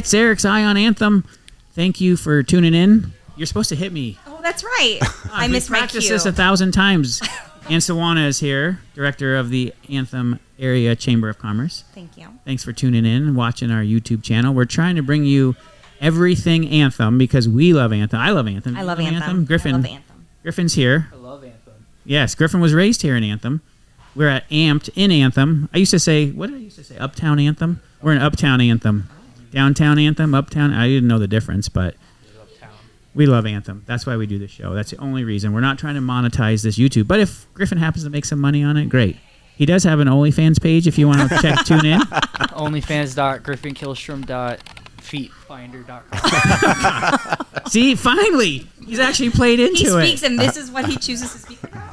It's Eric's Eye on Anthem. Thank you for tuning in. You're supposed to hit me. Oh, that's right. I missed my cue. Practiced this 1,000 times. Ann Sawana is here, director of the Anthem Area Chamber of Commerce. Thank you. Thanks for tuning in and watching our YouTube channel. We're trying to bring you everything Anthem because we love Anthem. I love Anthem. I love Anthem. Griffin. I love Anthem. Griffin's here. I love Anthem. Yes, Griffin was raised here in Anthem. We're at Amped in Anthem. I used to say, what did I used to say? Uptown Anthem? We're in Uptown Anthem. Downtown Anthem, Uptown. I didn't know the difference, but we love Anthem. That's why we do this show. That's the only reason. We're not trying to monetize this YouTube. But if Griffin happens to make some money on it, great. He does have an OnlyFans page if you want to tune in. Onlyfans.griffinkillstrom.feetfinder.com. See, finally, he's actually played into it. He speaks, and this is what he chooses to speak about.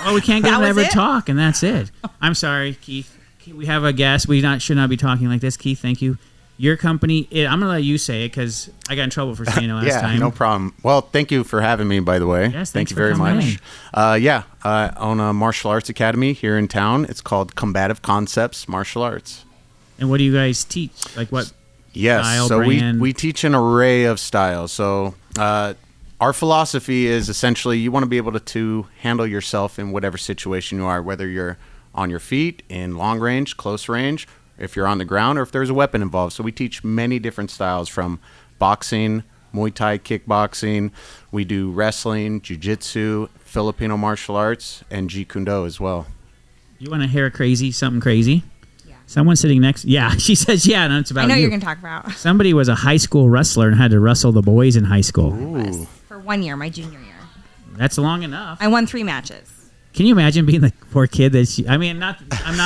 Well, we can't get him to ever talk, and that's it. I'm sorry, Keith. We have a guest. We should not be talking like this. Keith, thank you. Your company, I'm going to let you say it because I got in trouble for saying it last time. Yeah, no problem. Well, thank you for having me, by the way. Yes, thank you very much. I own a martial arts academy here in town. It's called Combative Concepts Martial Arts. And what do you guys teach? Like what style, so brand? we teach an array of styles. So our philosophy is essentially you want to be able to handle yourself in whatever situation you are, whether you're on your feet, in long range, close range, if you're on the ground, or if there's a weapon involved. So we teach many different styles from boxing, Muay Thai, kickboxing. We do wrestling, jiu-jitsu, Filipino martial arts, and Jeet Kune Do as well. You want to hear something crazy? Yeah. Someone sitting next. Yeah, she says yeah, and it's about I know you. you're going to talk about. Somebody was a high school wrestler and had to wrestle the boys in high school. Ooh. For 1 year, my junior year. That's long enough. I won 3 matches. Can you imagine being the poor kid that I'm not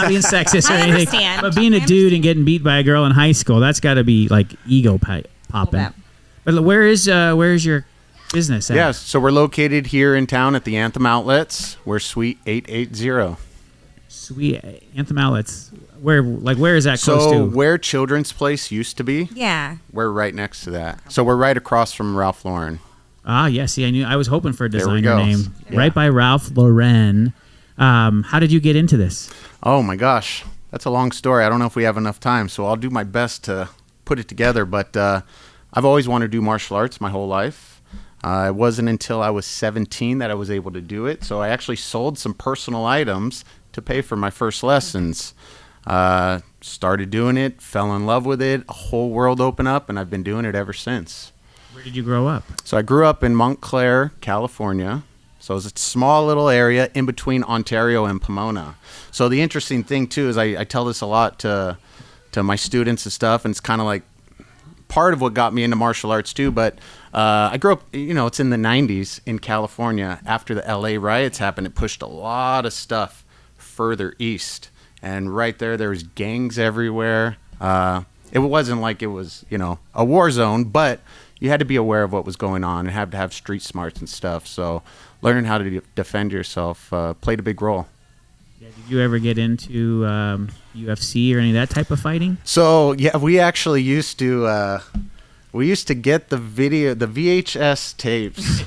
being sexist or I anything, understand. but being a dude and getting beat by a girl in high school, that's got to be like ego popping. But where's your business at? Yes, so we're located here in town at the Anthem Outlets. We're Suite 880. Sweet Anthem Outlets. Where is that close to? So where Children's Place used to be, Yeah. we're right next to that. So we're right across from Ralph Lauren. Ah, yes. See, I was hoping for a There we designer go. name. Yeah. Right by Ralph Lauren. How did you get into this? Oh my gosh, that's a long story. I don't know if we have enough time, so I'll do my best to put it together. But I've always wanted to do martial arts my whole life. It wasn't until I was 17 that I was able to do it. So I actually sold some personal items to pay for my first lessons. Started doing it, fell in love with it. A whole world opened up, and I've been doing it ever since. Where did you grow up? So I grew up in Montclair, California. So it's a small little area in between Ontario and Pomona. So the interesting thing, too, is I tell this a lot to my students and stuff, and it's kind of like part of what got me into martial arts, too. But I grew up, it's in the 90s in California. After the LA riots happened, it pushed a lot of stuff further east. And right there was gangs everywhere. It wasn't like it was, a war zone, but you had to be aware of what was going on and had to have street smarts and stuff. So learning how to defend yourself played a big role. Yeah, did you ever get into UFC or any of that type of fighting? So yeah, we actually used to get the VHS tapes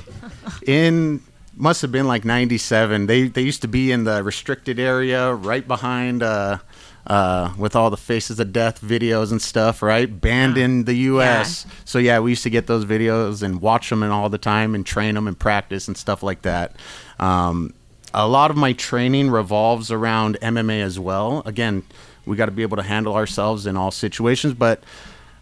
in. Must have been like 97. They used to be in the restricted area right behind with all the Faces of Death videos and stuff, right? Banned in the U.S. Yeah. So yeah, we used to get those videos and watch them all the time and train them and practice and stuff like that. A lot of my training revolves around MMA as well. Again, we got to be able to handle ourselves in all situations, but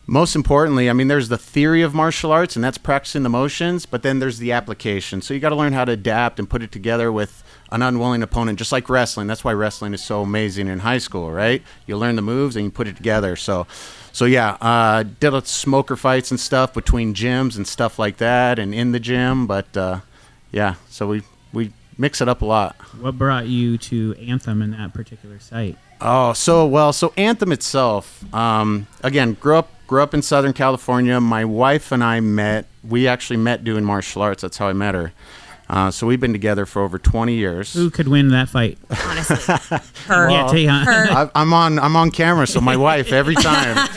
most importantly, there's the theory of martial arts, and that's practicing the motions, but then there's the application. So you got to learn how to adapt and put it together with an unwilling opponent, just like wrestling. That's why wrestling is so amazing in high school, right? You learn the moves and you put it together. So yeah, did a smoker fights and stuff between gyms and stuff like that and in the gym, but yeah, so we mix it up a lot. What brought you to Anthem in that particular site? Oh, so Anthem itself, again, grew up in Southern California. My wife and I met. We actually met doing martial arts. That's how I met her. So we've been together for over 20 years. Who could win that fight? Honestly, her. Yeah, tell you, Her. I'm on camera, so my wife every time.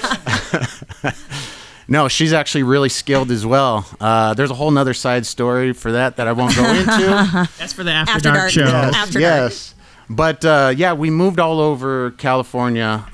No, she's actually really skilled as well. There's a whole nother side story for that I won't go into. That's for the After Dark show. Yes, After yes. But yeah, we moved all over California.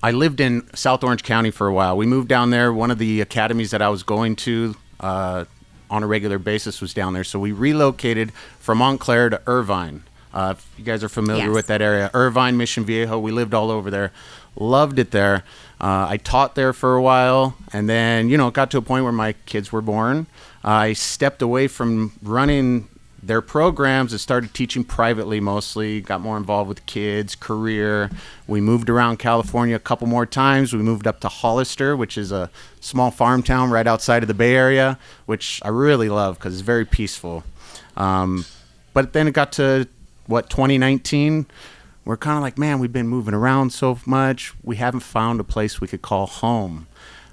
I lived in South Orange County for a while. We moved down there. One of the academies that I was going to on a regular basis was down there. So we relocated from Montclair to Irvine. If you guys are familiar with that area, Irvine, Mission Viejo, we lived all over there. Loved it there. I taught there for a while, and then, it got to a point where my kids were born. I stepped away from running their programs and started teaching privately mostly, got more involved with kids, career. We moved around California a couple more times. We moved up to Hollister, which is a small farm town right outside of the Bay Area, which I really love because it's very peaceful. But then it got to, 2019? We're kind of like, man, we've been moving around so much. We haven't found a place we could call home.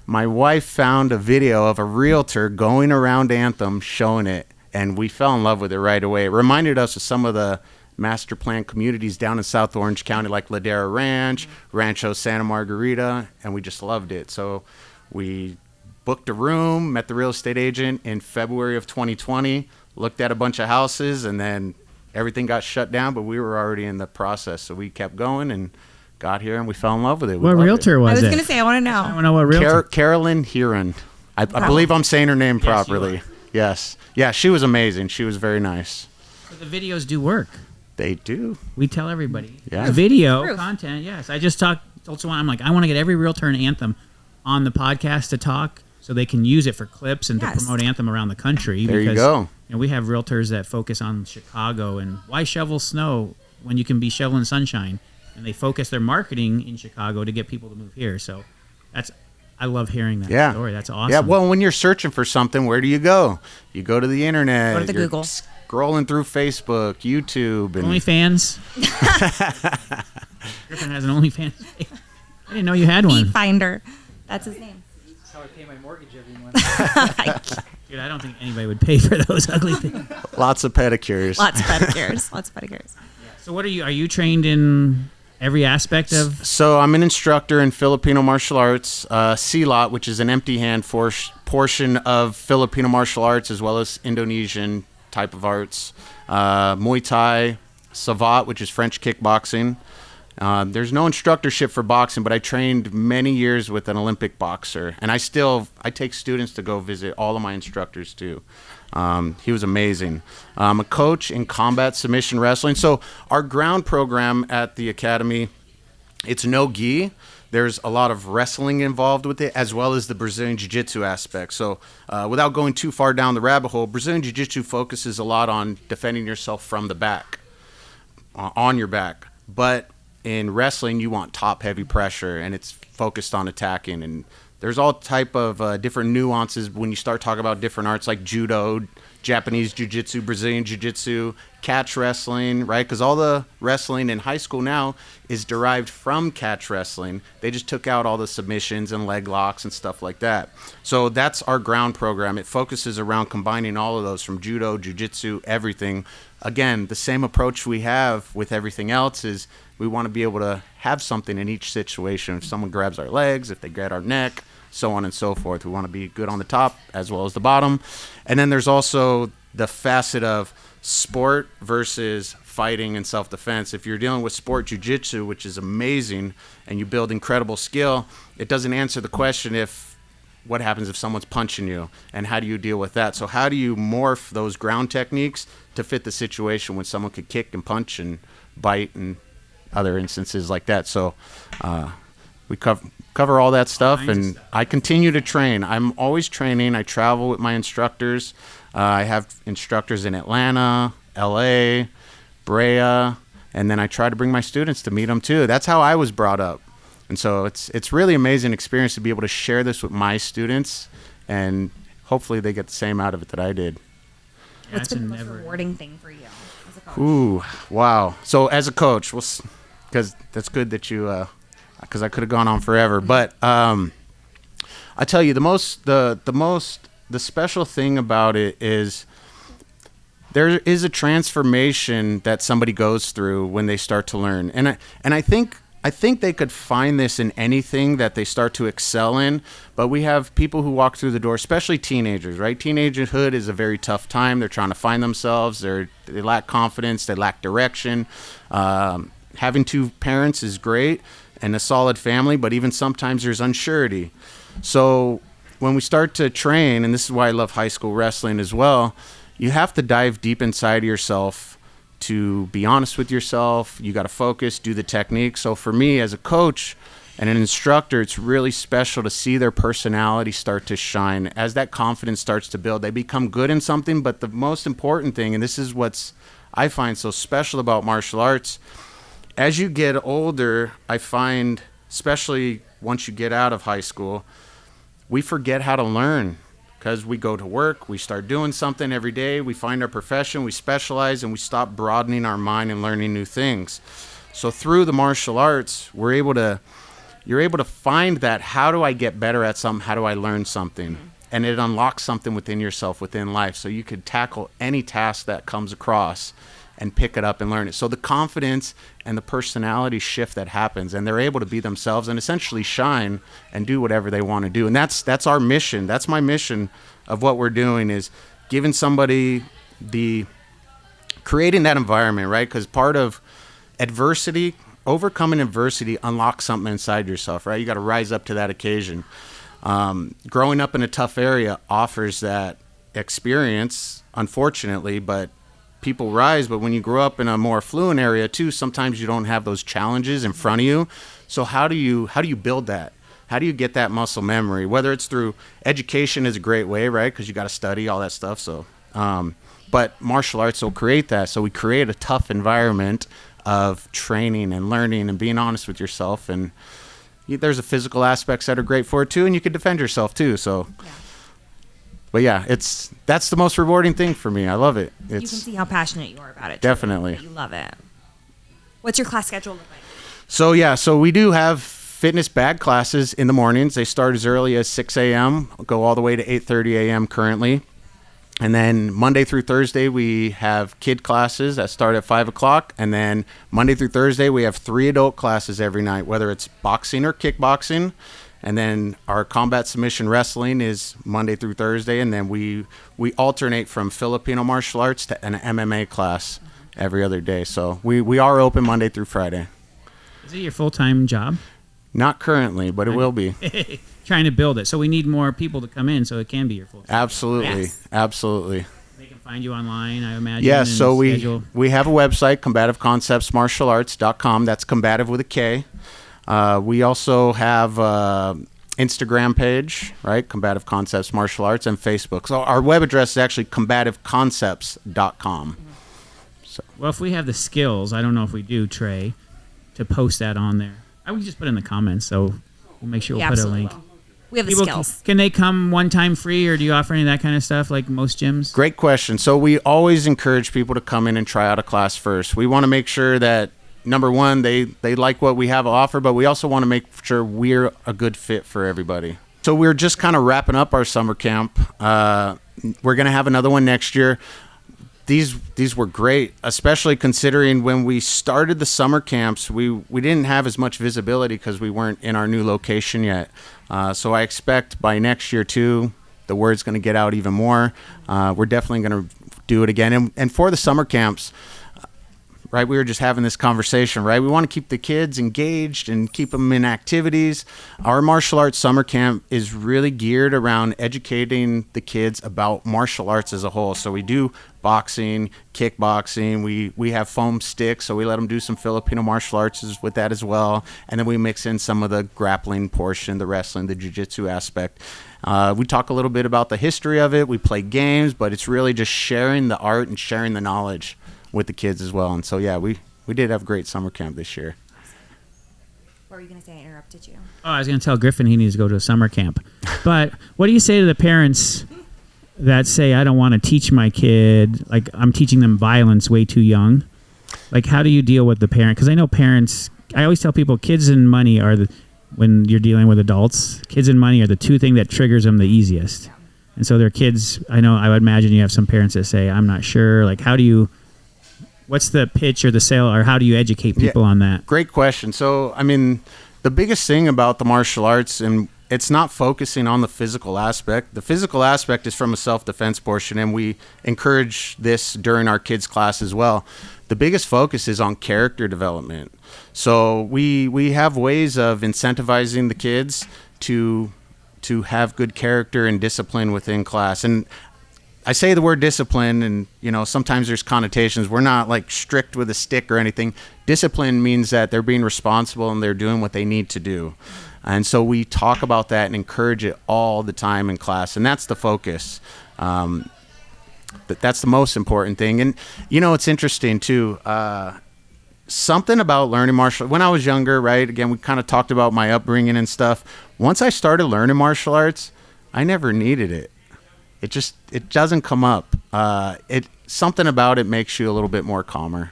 My wife found a video of a realtor going around Anthem showing it, and we fell in love with it right away. It reminded us of some of the master plan communities down in South Orange County, like Ladera Ranch, Rancho Santa Margarita, and we just loved it. So we booked a room, met the real estate agent in February of 2020, looked at a bunch of houses, and then everything got shut down, but we were already in the process. So we kept going and got here, and we fell in love with it. What realtor was it? I was going to say, I want to know. I want to know what realtor. Carolyn Heron. I believe I'm saying her name properly. Yes. Yeah, she was amazing. She was very nice. So the videos do work. They do. We tell everybody. Yeah. The video Proof. content, yes. I just told someone, I'm like, I want to get every realtor in Anthem on the podcast to talk so they can use it for clips and to promote Anthem around the country. There because, you go. We have realtors that focus on Chicago and why shovel snow when you can be shoveling sunshine. And they focus their marketing in Chicago to get people to move here. So I love hearing that story. That's awesome. Yeah, well, when you're searching for something, where do you go? You go to the internet. Go to the You're Google. Scrolling through Facebook, YouTube. And OnlyFans. Griffin has an OnlyFans page. I didn't know you had one. Feet Finder. That's his name. That's how I pay my mortgage every month. Dude, I don't think anybody would pay for those ugly things. Lots of pedicures. Lots of pedicures. So what are you trained in every aspect of? So I'm an instructor in Filipino martial arts, Silat, which is an empty hand portion of Filipino martial arts, as well as Indonesian type of arts. Muay Thai, Savat, which is French kickboxing. There's no instructorship for boxing, but I trained many years with an Olympic boxer, and I take students to go visit all of my instructors too. He was amazing. I'm a coach in combat submission wrestling. So our ground program at the academy, it's no gi. There's a lot of wrestling involved with it, as well as the Brazilian Jiu-Jitsu aspect. So without going too far down the rabbit hole, Brazilian Jiu-Jitsu focuses a lot on defending yourself from the back, on your back. But in wrestling, you want top heavy pressure, and it's focused on attacking. And there's all type of different nuances when you start talking about different arts like judo, Japanese jiu-jitsu, Brazilian jiu-jitsu, catch wrestling, right? Because all the wrestling in high school now is derived from catch wrestling. They just took out all the submissions and leg locks and stuff like that. So that's our ground program. It focuses around combining all of those from judo, jiu-jitsu, everything. Again, the same approach we have with everything else is we want to be able to have something in each situation. If someone grabs our legs, if they grab our neck, so on and so forth. We want to be good on the top as well as the bottom. And then there's also the facet of sport versus fighting and self-defense. If you're dealing with sport jiu-jitsu, which is amazing, and you build incredible skill, it doesn't answer the question what happens if someone's punching you, and how do you deal with that? So how do you morph those ground techniques to fit the situation when someone could kick and punch and bite and other instances like that? So we cover all that stuff, and I continue to train. I'm always training. I travel with my instructors. I have instructors in Atlanta, LA, Brea, and then I try to bring my students to meet them too. That's how I was brought up. And so it's really amazing experience to be able to share this with my students, and hopefully they get the same out of it that I did. What's been the most rewarding thing for you as a coach? Ooh, wow. So as a coach, because that's good that you, because I could have gone on forever, but I tell you, the special thing about it is there is a transformation that somebody goes through when they start to learn, and I think they could find this in anything that they start to excel in, but we have people who walk through the door, especially teenagers, right? Teenagerhood is a very tough time. They're trying to find themselves. They lack confidence. They lack direction. Having two parents is great, and a solid family, but even sometimes there's unsurety. So when we start to train, and this is why I love high school wrestling as well, you have to dive deep inside of yourself to be honest with yourself. You got to focus, do the technique. So for me as a coach and an instructor, it's really special to see their personality start to shine. As that confidence starts to build, they become good in something. But the most important thing, and this is what's I find so special about martial arts, as you get older, I find, especially once you get out of high school, we forget how to learn because we go to work, we start doing something every day, we find our profession, we specialize, and we stop broadening our mind and learning new things. So through the martial arts, you're able to find that, how do I get better at something, how do I learn something? And it unlocks something within yourself, within life. So you could tackle any task that comes across and pick it up and learn it. So the confidence and the personality shift that happens, and they're able to be themselves and essentially shine and do whatever they want to do. And that's our mission. That's my mission of what we're doing, is giving somebody creating that environment, right? Because part of adversity, overcoming adversity, unlocks something inside yourself, right? You got to rise up to that occasion. Growing up in a tough area offers that experience, unfortunately, but people rise. But when you grow up in a more affluent area too, sometimes you don't have those challenges in front of you. So how do you build that? How do you get that muscle memory? Whether it's through education is a great way, right? Because you got to study all that stuff. So, but martial arts will create that. So we create a tough environment of training and learning and being honest with yourself. And there's a physical aspects that are great for it too, and you can defend yourself too. So. Yeah. But yeah, that's the most rewarding thing for me. I love it. You can see how passionate you are about it. Definitely. You love it. What's your class schedule look like? So we do have fitness bag classes in the mornings. They start as early as 6 a.m., go all the way to 8:30 a.m. currently. And then Monday through Thursday, we have kid classes that start at 5 o'clock. And then Monday through Thursday, we have 3 adult classes every night, whether it's boxing or kickboxing. And then our combat submission wrestling is Monday through Thursday. And then we alternate from Filipino martial arts to an MMA class every other day. So we are open Monday through Friday. Is it your full-time job? Not currently, but it will be. Trying to build it. So we need more people to come in so it can be your full-time Absolutely. Yes. Absolutely. They can find you online, I imagine. Yes, so we have a website, combativeconceptsmartialarts.com. That's combative with a K. We also have Instagram page, right? Combative Concepts Martial Arts, and Facebook. So our web address is actually combativeconcepts.com. So. Well, if we have the skills, I don't know if we do, Trey, to post that on there. I would just put it in the comments, so we'll make sure we'll put a link. We have the skills. Can they come one time free, or do you offer any of that kind of stuff like most gyms? Great question. So we always encourage people to come in and try out a class first. We want to make sure that, number one, they like what we have to offer, but we also want to make sure we're a good fit for everybody. So we're just kind of wrapping up our summer camp. We're going to have another one next year. These were great, especially considering when we started the summer camps, we didn't have as much visibility because we weren't in our new location yet. So I expect by next year too, the word's going to get out even more. We're definitely going to do it again. And for the summer camps, right, we were just having this conversation, right? We want to keep the kids engaged and keep them in activities. Our martial arts summer camp is really geared around educating the kids about martial arts as a whole. So we do boxing, kickboxing. We have foam sticks, so we let them do some Filipino martial arts with that as well. And then we mix in some of the grappling portion, the wrestling, the jiu-jitsu aspect. We talk a little bit about the history of it. We play games, but it's really just sharing the art and sharing the knowledge with the kids as well. And so, yeah, we did have a great summer camp this year. What were you going to say? I interrupted you. Oh, I was going to tell Griffin he needs to go to a summer camp. But what do you say to the parents that say, I don't want to teach my kid, like I'm teaching them violence way too young? Like, how do you deal with the parent? Because I know parents, I always tell people kids and money are when you're dealing with adults, kids and money are the two things that triggers them the easiest. And so their kids, I would imagine you have some parents that say, I'm not sure. Like, what's the pitch or the sale, or how do you educate people on that? Great question. So, the biggest thing about the martial arts, and it's not focusing on the physical aspect. The physical aspect is from a self-defense portion, and we encourage this during our kids' class as well. the biggest focus is on character development. So we have ways of incentivizing the kids to have good character and discipline within class. And I say the word discipline, and sometimes there's connotations. We're not like strict with a stick or anything. Discipline means that they're being responsible and they're doing what they need to do. And so we talk about that and encourage it all the time in class, and that's the focus. That's the most important thing. And it's interesting too. Something about learning martial when I was younger, right? Again, we kind of talked about my upbringing and stuff. Once I started learning martial arts, I never needed it. It doesn't come up. Something about it makes you a little bit more calmer,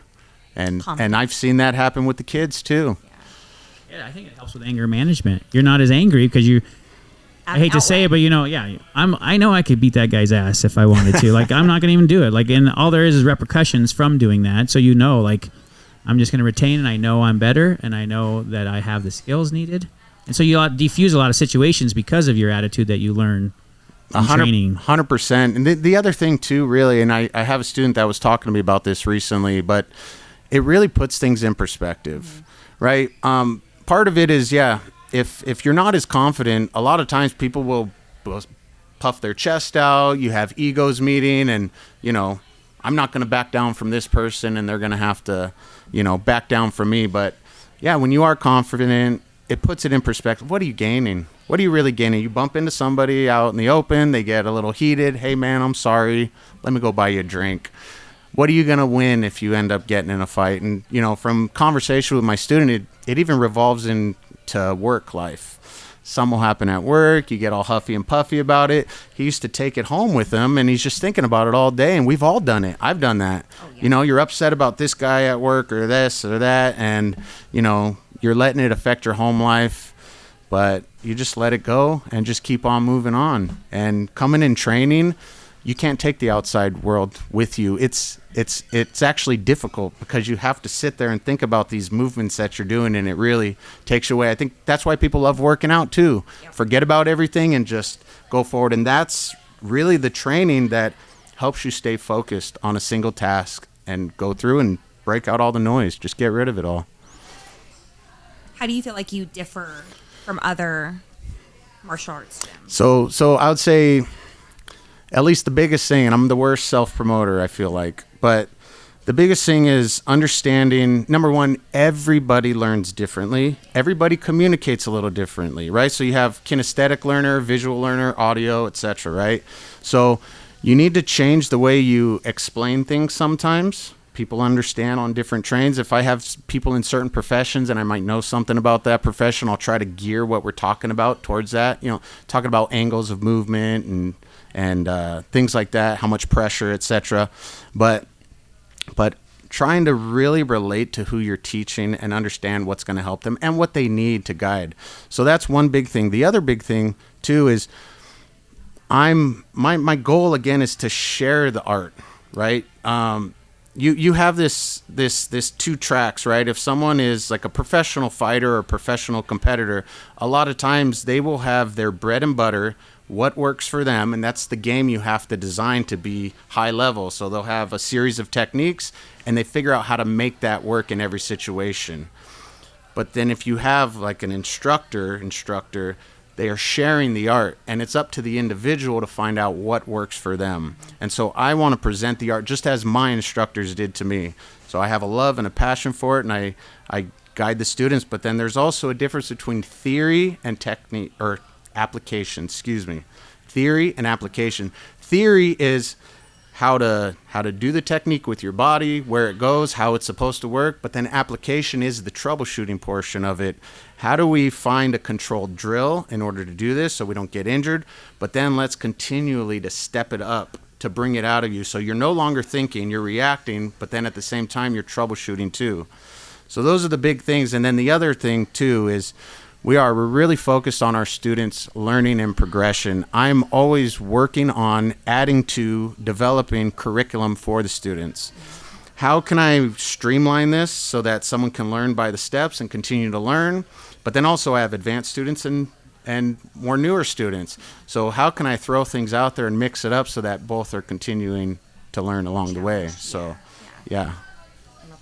and I've seen that happen with the kids too. Yeah, I think it helps with anger management. You're not as angry because I hate to say it, but I know I could beat that guy's ass if I wanted to. Like, I'm not gonna even do it. Like, and all there is repercussions from doing that. So like, I'm just gonna retain, and I know I'm better, and I know that I have the skills needed, and so you defuse a lot of situations because of your attitude that you learn. 100%. And the other thing too, really, and I have a student that was talking to me about this recently, but it really puts things in perspective, right? Part of it is, if you're not as confident, a lot of times people will puff their chest out. You have egos meeting, and I'm not going to back down from this person, and they're going to have to, back down from me. But when you are confident, it puts it in perspective. What are you gaining? What are you really gaining? You bump into somebody out in the open, they get a little heated. Hey man, I'm sorry. Let me go buy you a drink. What are you going to win if you end up getting in a fight? And, from conversation with my student, it even revolves into work life. Some will happen at work. You get all huffy and puffy about it. He used to take it home with him, and he's just thinking about it all day. And we've all done it. I've done that. Oh, yeah. You're upset about this guy at work or this or that, and, you're letting it affect your home life, but you just let it go and just keep on moving on. And coming in training, you can't take the outside world with you. It's actually difficult because you have to sit there and think about these movements that you're doing, and it really takes you away. I think that's why people love working out too. Yep. Forget about everything and just go forward. And that's really the training that helps you stay focused on a single task and go through and break out all the noise. Just get rid of it all. How do you feel like you differ from other martial arts gyms? So I would say at least the biggest thing, and I'm the worst self-promoter, I feel like, but the biggest thing is understanding, number one, everybody learns differently. Everybody communicates a little differently, right? So you have kinesthetic learner, visual learner, audio, etc., right? So you need to change the way you explain things sometimes. People understand on different trains. If I have people in certain professions and I might know something about that profession, I'll try to gear what we're talking about towards that. Talking about angles of movement and things like that, how much pressure, etc. But trying to really relate to who you're teaching and understand what's going to help them and what they need to guide. So that's one big thing. The other big thing too is my goal again is to share the art, right? You have this two tracks, right? If someone is like a professional fighter or a professional competitor, a lot of times they will have their bread and butter, what works for them, and that's the game you have to design to be high level. So they'll have a series of techniques, and they figure out how to make that work in every situation. But then if you have like an instructor, they are sharing the art, and it's up to the individual to find out what works for them. And so I want to present the art just as my instructors did to me. So I have a love and a passion for it, and I guide the students, but then there's also a difference between theory and technique, or application, theory and application. Theory is how to do the technique with your body, where it goes, how it's supposed to work, but then application is the troubleshooting portion of it. How do we find a controlled drill in order to do this so we don't get injured? But then let's continually to step it up to bring it out of you. So you're no longer thinking, you're reacting, but then at the same time you're troubleshooting too. So those are the big things. And then the other thing too is we're really focused on our students' learning and progression. I'm always working on adding to developing curriculum for the students. How can I streamline this so that someone can learn by the steps and continue to learn? But then also I have advanced students and more newer students. So how can I throw things out there and mix it up so that both are continuing to learn along the way? So, yeah. I love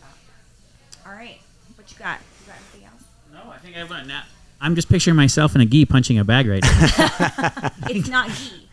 All right. What you got? You got anything else? No, I think I went now. I'm just picturing myself in a gi punching a bag right now. It's not gi.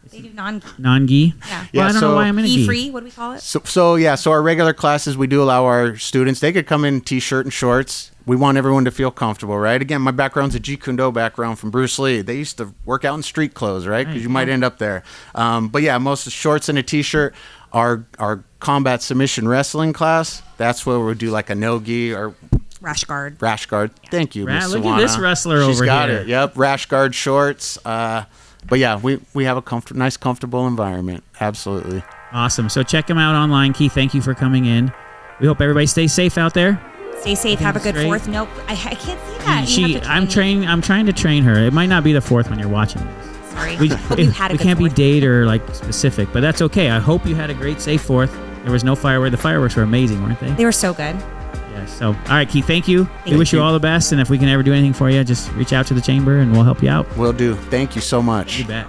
They do non-gi. Non-gi? Yeah. Well, I don't know why I'm in a gi. Gi-free, what do we call it? So our regular classes, we do allow our students, they could come in t-shirt and shorts. We want everyone to feel comfortable, right? Again, my background's a Jeet Kune Do background from Bruce Lee. They used to work out in street clothes, right? Because you might end up there. But yeah, most of the shorts and a t-shirt. Our combat submission wrestling class, that's where we'll do like a no-gi or Rash guard. rash guard. Thank you, Miss Look Sawana. at this wrestler She's over got here. it. Yep, rash guard shorts. But yeah, we have a nice, comfortable environment. Absolutely. Awesome. So check him out online. Keith, thank you for coming in. We hope everybody stays safe out there. Stay safe. Have a good Straight. 4th. Nope. I can't see that. You have to train me. I'm trying to train her. It might not be the 4th when you're watching this. Sorry. We Hope you had a good can't be 4th. date or like specific, but that's okay. I hope you had a great safe 4th. There was no fireworks. The fireworks were amazing, weren't they? They were so good. Yeah. So, all right, Keith, thank you. We you. wish you all the best, and if we can ever do anything for you, just reach out to the chamber and we'll help you out. Will do. Thank you so much. You bet.